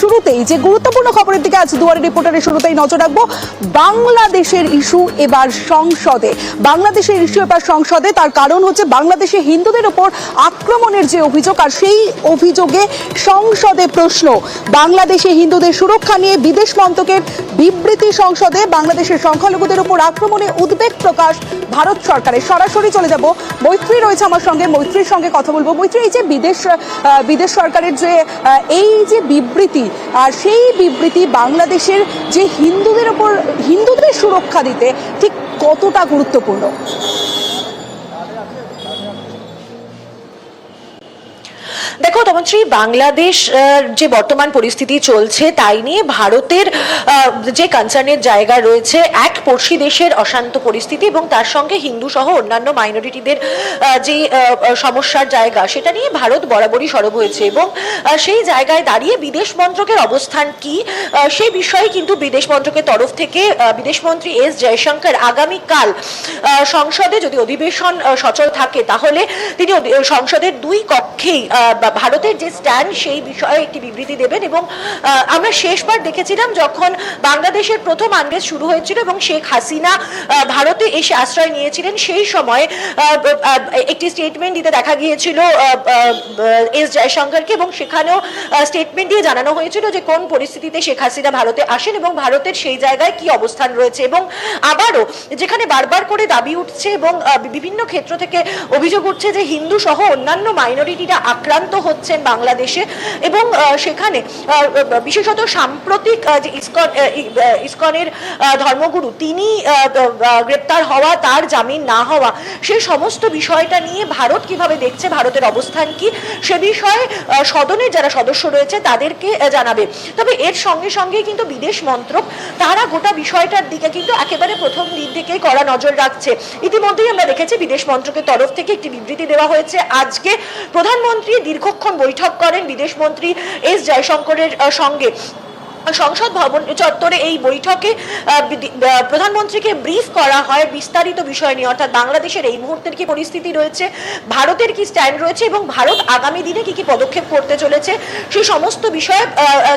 শুরুতেই যে গুরুত্বপূর্ণ খবরের দিকে আজ দুয়ারে রিপোর্টারের শুরুতেই নজর রাখবো। বাংলাদেশের ইস্যু এবার সংসদে। বাংলাদেশের ইস্যু এবার সংসদে, তার কারণ হচ্ছে বাংলাদেশে হিন্দুদের উপর আক্রমণের যে অভিযোগ, আর সেই অভিযোগে সংসদে প্রশ্ন। বাংলাদেশে হিন্দুদের সুরক্ষা নিয়ে বিদেশ মন্ত্রকের বিবৃতি সংসদে। বাংলাদেশের সংখ্যালঘুদের উপর আক্রমণে উদ্বেগ প্রকাশ ভারত সরকারের। সরাসরি চলে যাব, মৈত্রী রয়েছে আমার সঙ্গে, মৈত্রীর সঙ্গে কথা বলবো। মৈত্রী, এই যে বিদেশ সরকারের যে এই যে বিবৃতি, আর সেই বিবৃতি বাংলাদেশের যে হিন্দুদের সুরক্ষা দিতে ঠিক কতটা গুরুত্বপূর্ণ? দেখো তমন্ত্রী, বাংলাদেশ যে বর্তমান পরিস্থিতি চলছে তাই নিয়ে ভারতের যে কনসার্নের জায়গা রয়েছে, এক পড়শি দেশের অশান্ত পরিস্থিতি এবং তার সঙ্গে হিন্দু সহ অন্যান্য মাইনরিটিদের যে সমস্যার জায়গা, সেটা নিয়ে ভারত বরাবরই সরব হয়েছে এবং সেই জায়গায় দাঁড়িয়ে বিদেশ মন্ত্রকের অবস্থান কি সেই বিষয়ে কিন্তু বিদেশ মন্ত্রকের তরফ থেকে বিদেশমন্ত্রী এস জয়শঙ্কর আগামীকাল সংসদে, যদি অধিবেশন সচল থাকে তাহলে তিনি সংসদের দুই কক্ষেই ভারতের যে স্ট্যান্ড সেই বিষয়ে একটি বিবৃতি দেবেন। এবং আমরা শেষবার দেখেছিলাম যখন বাংলাদেশের প্রথম আনরেস শুরু হয়েছিল এবং শেখ হাসিনা ভারতে এসে আশ্রয় নিয়েছিলেন, সেই সময় একটি স্টেটমেন্ট দিতে দেখা গিয়েছিল এস জয়শঙ্করকে এবং সেখানেও স্টেটমেন্ট দিয়ে জানানো হয়েছিল যে কোন পরিস্থিতিতে শেখ হাসিনা ভারতে আসেন এবং ভারতের সেই জায়গায় কি অবস্থান রয়েছে। এবং আবারও যেখানে বারবার করে দাবি উঠছে এবং বিভিন্ন ক্ষেত্র থেকে অভিযোগ উঠছে যে হিন্দু সহ অন্যান্য মাইনরিটিরা আক্রান্ত হচ্ছেন বাংলাদেশে এবং সেখানে বিশেষত সাম্প্রতিক যে ইসকনের ধর্মগুরু তিনি গ্রেপ্তার হওয়া, তার জামিন না হওয়া, সেই সমস্ত বিষয়টা নিয়ে ভারত কিভাবে দেখছে, ভারতের অবস্থান কি, সে বিষয়ে সদনের যারা সদস্য রয়েছে তাদেরকে জানাবে। তবে এর সঙ্গে সঙ্গে কিন্তু বিদেশ মন্ত্রক তারা গোটা বিষয়টার দিকে কিন্তু একেবারে প্রথম দিন থেকে কড়া নজর রাখছে। ইতিমধ্যেই আমরা দেখেছি বিদেশ মন্ত্রকের তরফ থেকে একটি বিবৃতি দেওয়া হয়েছে। আজকে প্রধানমন্ত্রী দীর্ঘক্ষণ বৈঠক করেন বিদেশমন্ত্রী এস জয়শঙ্করের সঙ্গে সংসদ ভবন চত্বরে। এই বৈঠকে প্রধানমন্ত্রীকে ব্রিফ করা হয় বিস্তারিত বিষয় নিয়ে, অর্থাৎ বাংলাদেশের এই মুহূর্তের কি পরিস্থিতি রয়েছে, ভারতের কি স্ট্যান্ড রয়েছে এবং ভারত আগামী দিনে কি কি পদক্ষেপ করতে চলেছে, সেই সমস্ত বিষয়ে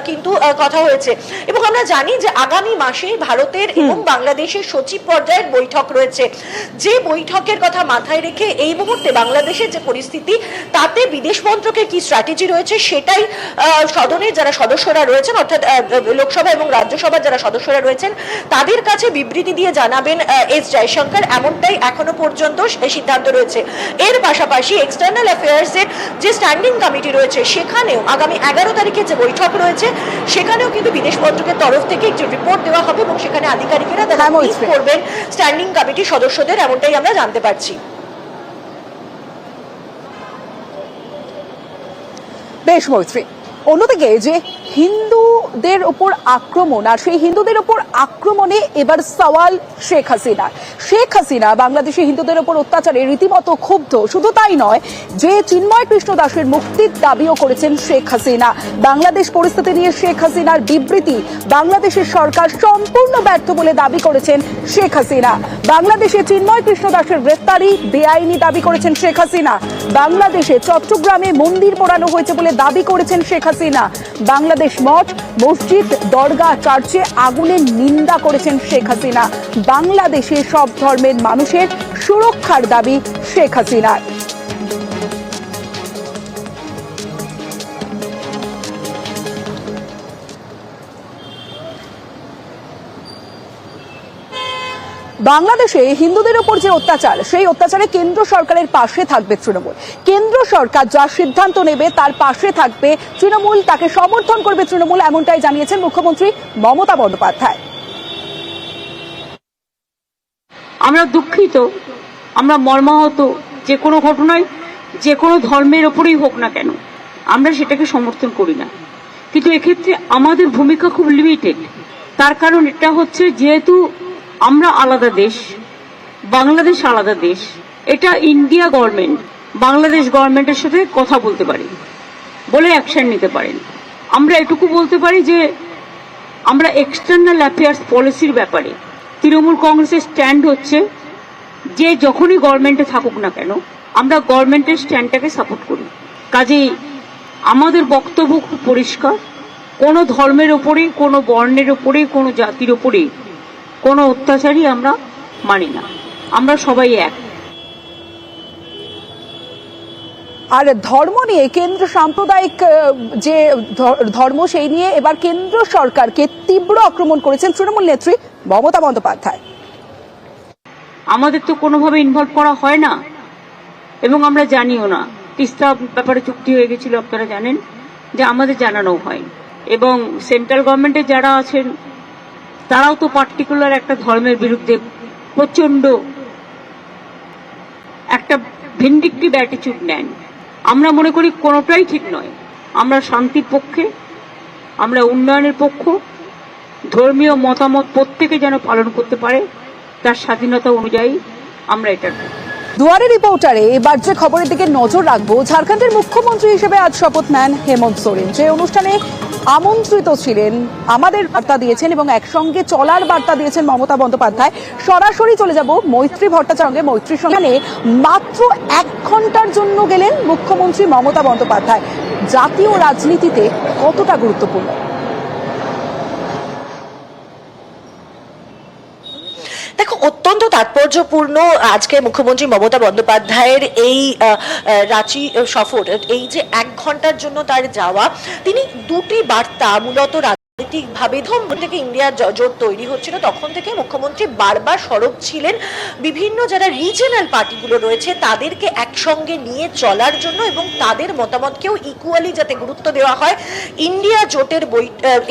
কিন্তু কথা হয়েছে। এবং আমরা জানি যে আগামী মাসে ভারতের এবং বাংলাদেশের সচিব পর্যায়ের বৈঠক রয়েছে। যে বৈঠকের কথা মাথায় রেখে এই মুহূর্তে বাংলাদেশের যে পরিস্থিতি, তাতে বিদেশ মন্ত্রকের কি স্ট্র্যাটেজি রয়েছে সেটাই সদনের যারা সদস্যরা রয়েছেন, অর্থাৎ লোকসভা এবং রাজ্যসভার যারা সদস্যরা রয়েছেন তাদের কাছে বিবৃতি দিয়ে জানাবেন এস জয়শঙ্কর, এমনটাই এখনো পর্যন্ত সিদ্ধান্ত রয়েছে। এর পাশাপাশি এক্সটার্নাল অ্যাফেয়ার্স এর যে স্ট্যান্ডিং কমিটি রয়েছে সেখানেও আগামী 11 তারিখে যে বৈঠক রয়েছে সেখানেও কিন্তু বিদেশ মন্ত্রকের তরফ থেকে একটি রিপোর্ট দেওয়া হবে এবং সেখানে আধিকারিকেরা তারা ব্রিফ করবেন স্ট্যান্ডিং কমিটির সদস্যদের, এমনটাই আমরা জানতে পারছি। বেশ মৈত্রী, অন্যদিকে যে হিন্দুদের উপর আক্রমণ, আর সেই হিন্দুদের উপর আক্রমণে এবার সওয়াল শেখ হাসিনা বাংলাদেশে হিন্দুদের উপর অত্যাচারে রীতিমতো ক্ষুব্ধ। শুধু তাই নয়, যে চিন্ময় কৃষ্ণ দাসের মুক্তির দাবিও করেছেন শেখ হাসিনা। বাংলাদেশ পরিস্থিতি নিয়ে শেখ হাসিনার বিবৃতি, বাংলাদেশের সরকার সম্পূর্ণ ব্যর্থ বলে দাবি করেছেন শেখ হাসিনা। বাংলাদেশে চিন্ময় কৃষ্ণ দাসের গ্রেফতারি বেআইনি দাবি করেছেন শেখ হাসিনা। বাংলাদেশে চট্টগ্রামে মন্দির পোড়ানো হয়েছে বলে দাবি করেছেন শেখ হাসিনা। বাংলাদেশ মঠ, মসজিদ, দরগা, চার্চে আগুনের নিন্দা করেছেন শেখ হাসিনা। বাংলাদেশে সব ধর্মের মানুষের সুরক্ষার দাবি শেখ হাসিনার। বাংলাদেশে হিন্দুদের উপর যে অত্যাচার, সেই অত্যাচারে কেন্দ্র সরকারের পাশে থাকবে তৃণমূল। কেন্দ্র সরকার যা সিদ্ধান্ত নেবে তার পাশে থাকবে তৃণমূল, তাকে সমর্থন করবে তৃণমূল, এমনটাই জানিয়েছেন মুখ্যমন্ত্রী মমতা বন্দ্যোপাধ্যায়। আমরা দুঃখিত, আমরা মর্মাহত, যে কোনো ঘটনায় যে কোনো ধর্মের ওপরেই হোক না কেন আমরা সেটাকে সমর্থন করি না, কিন্তু এক্ষেত্রে আমাদের ভূমিকা খুব লিমিটেড। তার কারণ এটা হচ্ছে, যেহেতু আমরা আলাদা দেশ, বাংলাদেশ আলাদা দেশ, এটা ইন্ডিয়া গভর্নমেন্ট বাংলাদেশ গভর্নমেন্টের সাথে কথা বলতে পারি, বলে অ্যাকশন নিতে পারেন। আমরা এটুকু বলতে পারি যে আমরা এক্সটার্নাল অ্যাফেয়ার্স পলিসির ব্যাপারে তৃণমূল কংগ্রেসের স্ট্যান্ড হচ্ছে যে যখনই গভর্নমেন্টে থাকুক না কেন আমরা গভর্নমেন্টের স্ট্যান্ডটাকে সাপোর্ট করি। কাজেই আমাদের বক্তব্য খুব পরিষ্কার, কোনো ধর্মের ওপরে, কোনো বর্ণের ওপরে, কোনো জাতির ওপরে কোনো অত্যাচারই আমরা মানি না। আমরা সবাই এক। আর ধর্ম নিয়ে কেন্দ্র সাম্প্রদায়িক যে ধর্ম, সেই নিয়ে এবার কেন্দ্র সরকারকে তীব্র আক্রমণ করেছেন তৃণমূল নেত্রী মমতা বন্দ্যোপাধ্যায়। আমাদের তো কোনোভাবে ইনভলভ করা হয় না এবং আমরা জানিও না। তিস্তা ব্যাপারে চুক্তি হয়ে গেছিল, আপনারা জানেন, যে আমাদের জানানো হয়। এবং সেন্ট্রাল গভর্নমেন্টে যারা আছেন তারাও তো পার্টিকুলার একটা ধর্মের বিরুদ্ধে প্রচন্ড একটা ভিন্ডিকটিভ অ্যাটিটিউড নেন। আমরা মনে করি কোনোটাই ঠিক নয়। আমরা শান্তির পক্ষে, আমরা উন্নয়নের পক্ষ। ধর্মীয় মতামত প্রত্যেকে যেন পালন করতে পারে তার স্বাধীনতা অনুযায়ী আমরা এটা। দুয়ারে রিপোর্টারে এবার যে খবরের দিকে নজর রাখবো, ঝাড়খণ্ডের মুখ্যমন্ত্রী হিসেবে আজ শপথ নেন হেমন্ত সোরেন। যে অনুষ্ঠানে আমন্ত্রিত ছিলেন, আমাদের বার্তা দিয়েছেন এবং একসঙ্গে চলার বার্তা দিয়েছেন মমতা বন্দ্যোপাধ্যায়। সরাসরি চলে যাব মৈত্রী ভট্টাচার্যের মৈত্রীর সঙ্গে। মাত্র 1 ঘন্টার জন্য গেলেন মুখ্যমন্ত্রী মমতা বন্দ্যোপাধ্যায়। জাতীয় রাজনীতিতে কতটা গুরুত্বপূর্ণ? দেখো, অত্যন্ত তাৎপর্যপূর্ণ আজকে মুখ্যমন্ত্রী মমতা বন্দ্যোপাধ্যায়ের এই রাঁচি সফর। এই যে 1 ঘন্টার জন্য তার যাওয়া, তিনি দুটি বার্তা মূলত রাজনৈতিকভাবে থেকে ইন্ডিয়া জোট তৈরি হচ্ছিল তখন থেকে মুখ্যমন্ত্রী বারবার সরব ছিলেন বিভিন্ন যারা রিজিয়নাল পার্টিগুলো রয়েছে তাদেরকে একসঙ্গে নিয়ে চলার জন্য এবং তাদের মতামতকেও ইকুয়ালি যাতে গুরুত্ব দেওয়া হয়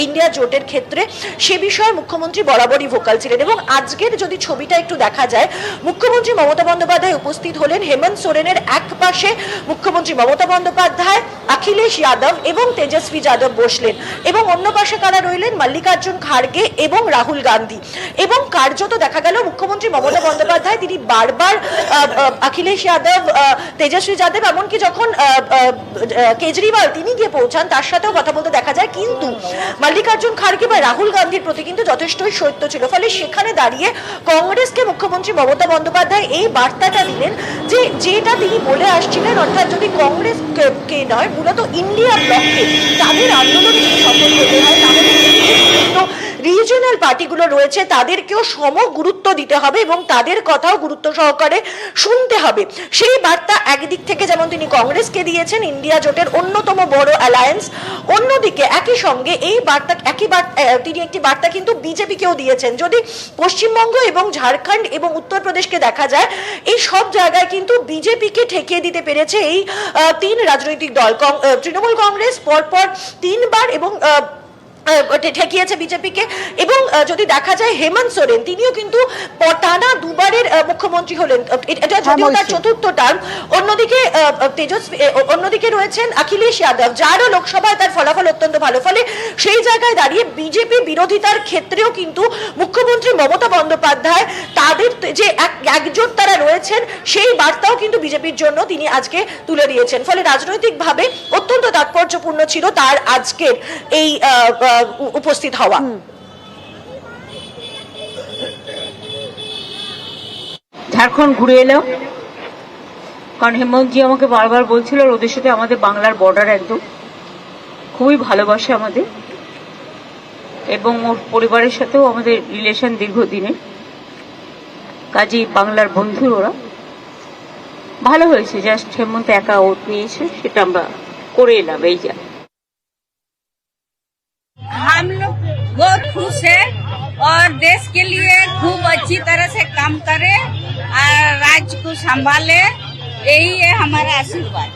ইন্ডিয়া জোটের ক্ষেত্রে, সে বিষয়ে মুখ্যমন্ত্রী বরাবরই ভোকাল ছিলেন। এবং আজকের যদি ছবিটা একটু দেখা যায়, মুখ্যমন্ত্রী মমতা বন্দ্যোপাধ্যায় উপস্থিত হলেন। হেমন্ত সোরেনের এক পাশে মুখ্যমন্ত্রী মমতা বন্দ্যোপাধ্যায়, অখিলেশ যাদব এবং তেজস্বী যাদব বসলেন এবং অন্য পাশে কারা রইলেন মল্লিকার্জুন খাড়গে এবং রাহুল গান্ধী। এবং কার্যত দেখা গেল মুখ্যমন্ত্রী মমতা বন্দ্যোপাধ্যায় তিনি বারবার অখিলেশ যাদব, তেজস্বী যাদব, এমনকি যখন কেজরিওয়াল তিনি গিয়ে পৌঁছান তার সাথেও কথা বলতে দেখা যায়, কিন্তু মল্লিকার্জুন খাড়গে বা রাহুল গান্ধীর প্রতি কিন্তু যথেষ্টই সত্য ছিল। ফলে সেখানে দাঁড়িয়ে কংগ্রেসকে মুখ্যমন্ত্রী মমতা বন্দ্যোপাধ্যায় এই বার্তাটা দিলেন যে যেটা তিনি বলে আসছিলেন, অর্থাৎ যদি কংগ্রেস কে নয় মূলত ইন্ডিয়া ব্লককে তাদের আন্দোলনে যদি সফল হতে হয় তাহলে রিজিয়নাল পার্টিগুলো রয়েছে তাদেরকেও সম গুরুত্ব দিতে হবে এবং তাদের কথাও গুরুত্ব সহকারে শুনতে হবে। সেই বার্তা একদিক থেকে যেমন তিনি কংগ্রেসকে দিয়েছেন, ইন্ডিয়া জোটের অন্যতম বড় অ্যালায়েন্স, অন্যদিকে একই সঙ্গে এই বার্তা তিনি একটি বার্তা কিন্তু বিজেপিকেও দিয়েছেন। যদি পশ্চিমবঙ্গ এবং ঝাড়খণ্ড এবং উত্তরপ্রদেশকে দেখা যায়, এই সব জায়গায় কিন্তু বিজেপিকে ঠেকিয়ে দিতে পেরেছে এই 3 রাজনৈতিক দল। তৃণমূল কংগ্রেস পরপর 3 বার এবং ঠেকিয়েছে বিজেপিকে। এবং যদি দেখা যায় হেমন্ত সোরেন তিনিও কিন্তু টানা 2 বারের মুখ্যমন্ত্রী হলেন, এটা যদিও তার 4th টার্ম। অন্যদিকে রয়েছেন অখিলেশ যাদব, যারও লোকসভায় তার ফলাফল অত্যন্ত ভালো। ফলে সেই জায়গায় দাঁড়িয়ে বিজেপি বিরোধিতার ক্ষেত্রেও কিন্তু মুখ্যমন্ত্রী মমতা বন্দ্যোপাধ্যায় তাদের যে একজোট তারা রয়েছেন সেই বার্তাও কিন্তু বিজেপির জন্য তিনি আজকে তুলে দিয়েছেন। ফলে রাজনৈতিকভাবে অত্যন্ত তাৎপর্যপূর্ণ ছিল তার আজকের এই উপস্থিত হওয়া। ঝাড়খণ্ড ঘুরে এলাম, কারণ হেমন্তজি আমাকে বারবার বলছিল ওদের সাথে আমাদের বাংলার বর্ডার একদম খুবই ভালোবাসে আমাদের, এবং ওর পরিবারের সাথেও আমাদের রিলেশন দীর্ঘদিনের, কাজেই বাংলার বন্ধুর ওরা। ভালো হয়েছে, জাস্ট হেমন্ত একা ওট নিয়েছে, সেটা আমরা করে এলাম। এই যা हम लोग बहुत खुश है और देश के लिए खूब अच्छी तरह से काम करे और राज्य को संभाले, यही है हमारा आशीर्वाद।